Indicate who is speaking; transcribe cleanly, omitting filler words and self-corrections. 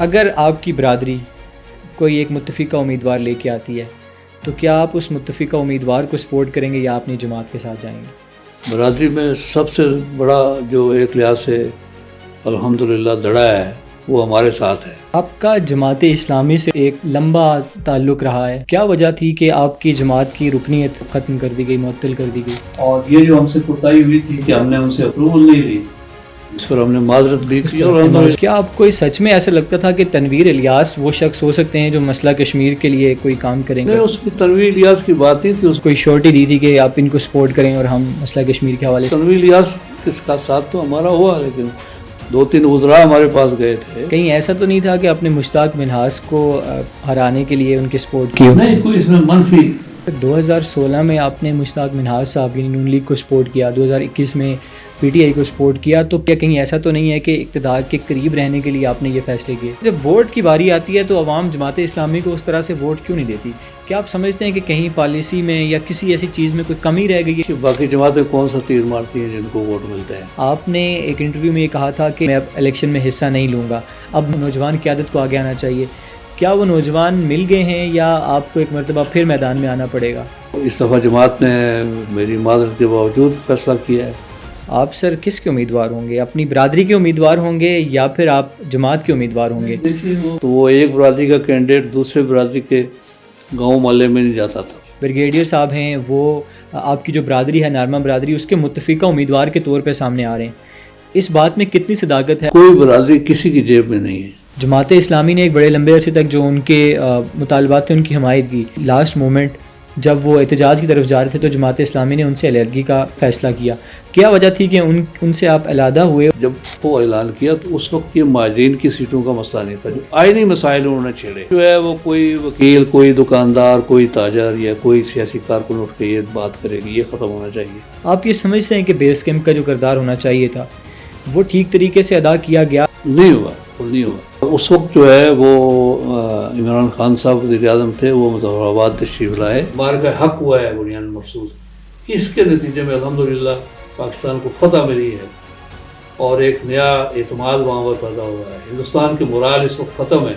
Speaker 1: اگر آپ کی برادری کوئی ایک متفقہ امیدوار لے کے آتی ہے تو کیا آپ اس متفقہ امیدوار کو سپورٹ کریں گے یا اپنی جماعت کے ساتھ جائیں گے؟
Speaker 2: برادری میں سب سے بڑا جو ایک لحاظ سے الحمدللہ دڑا ہے وہ ہمارے ساتھ ہے۔
Speaker 1: آپ کا جماعت اسلامی سے ایک لمبا تعلق رہا ہے، کیا وجہ تھی کہ آپ کی جماعت کی رکنیت ختم کر دی گئی، معطل کر دی گئی؟
Speaker 2: اور یہ جو ہم سے کوتاہی ہوئی تھی کہ ہم نے ان سے اپروول نہیں لی، اس پر ہم نے معذرت بھی کی۔ اور
Speaker 1: کیا آپ کو سچ میں ایسا لگتا تھا کہ تنویر الیاس وہ شخص ہو سکتے ہیں جو مسئلہ کشمیر کے لیے کوئی کام کریں گے؟
Speaker 2: اس کی تنویر الیاس کی بات نہیں تھی، اس
Speaker 1: کوئی شورٹی دی تھی کہ آپ ان کو سپورٹ کریں اور ہم مسئلہ کشمیر کے حوالے سے؟
Speaker 2: تنویر الیاس کس کا ساتھ تو ہمارا ہوا، لیکن 2-3 وزراء ہمارے پاس گئے تھے۔
Speaker 1: کہیں ایسا تو نہیں تھا کہ اپنے مشتاق منہاس کو ہرانے کے لیے ان کے سپورٹ کی؟
Speaker 2: نہیں، کوئی اس میں منفی۔
Speaker 1: 2016 میں آپ نے مشتاق منہاس صاحب یعنی نون لیگ کو سپورٹ کیا، 2021 میں پی ٹی آئی کو سپورٹ کیا، تو کیا کہیں ایسا تو نہیں ہے کہ اقتدار کے قریب رہنے کے لیے آپ نے یہ فیصلے کیے؟ جب ووٹ کی باری آتی ہے تو عوام جماعت اسلامی کو اس طرح سے ووٹ کیوں نہیں دیتی؟ کیا آپ سمجھتے ہیں کہ کہیں پالیسی میں یا کسی ایسی چیز میں کوئی کمی رہ گئی ہے؟
Speaker 2: باقی جماعتیں کون سا تیر مارتی ہیں جن کو ووٹ ملتے ہیں؟
Speaker 1: آپ نے ایک انٹرویو میں یہ کہا تھا کہ میں اب الیکشن میں حصہ نہیں لوں گا، اب نوجوان قیادت کو آگے آنا چاہیے، کیا وہ نوجوان مل گئے ہیں یا آپ کو ایک مرتبہ پھر میدان میں آنا پڑے گا؟
Speaker 2: اس دفعہ جماعت نے میری معذرت کے باوجود فیصلہ کیا ہے۔
Speaker 1: آپ سر کس کے امیدوار ہوں گے؟ اپنی برادری کے امیدوار ہوں گے یا پھر آپ جماعت کے امیدوار ہوں گے؟
Speaker 2: تو وہ ایک برادری کا کینڈیڈیٹ دوسرے برادری کے گاؤں محلے میں نہیں جاتا تھا۔
Speaker 1: بریگیڈیئر صاحب ہیں، وہ آپ کی جو برادری ہے نارمہ برادری، اس کے متفقہ امیدوار کے طور پہ سامنے آ رہے ہیں، اس بات میں کتنی صداقت ہے؟
Speaker 2: کوئی برادری کسی کی جیب میں نہیں ہے۔
Speaker 1: جماعت اسلامی نے ایک بڑے لمبے عرصے تک جو ان کے مطالبات تھے ان کی حمایت کی، لاسٹ مومنٹ جب وہ احتجاج کی طرف جا رہے تھے تو جماعت اسلامی نے ان سے علیحدگی کا فیصلہ کیا، کیا وجہ تھی کہ ان سے آپ علیحدہ ہوئے؟
Speaker 2: جب وہ اعلان کیا تو اس وقت یہ مہاجرین کی سیٹوں کا مسئلہ نہیں تھا، جو آئینی مسائل انہوں نے چھیڑے، جو ہے وہ کوئی وکیل، کوئی دکاندار، کوئی تاجر یا کوئی سیاسی کارکن اٹھ کے یہ بات کرے گی، یہ ختم ہونا چاہیے۔
Speaker 1: آپ یہ سمجھتے ہیں کہ بیس کیمپ کا جو کردار ہونا چاہیے تھا وہ ٹھیک طریقے سے ادا کیا گیا؟
Speaker 2: نہیں ہوا۔ اس وقت جو ہے وہ عمران خان صاحب وزیر اعظم تھے، وہ مظفر آباد تشریف لائے، مارکہ حق ہوا ہے بنیاد مرصوص، اس کے نتیجے میں الحمدللہ پاکستان کو فتح ملی ہے اور ایک نیا اعتماد وہاں پر پیدا ہوا ہے۔ ہندوستان کے مورال اس وقت ختم ہے۔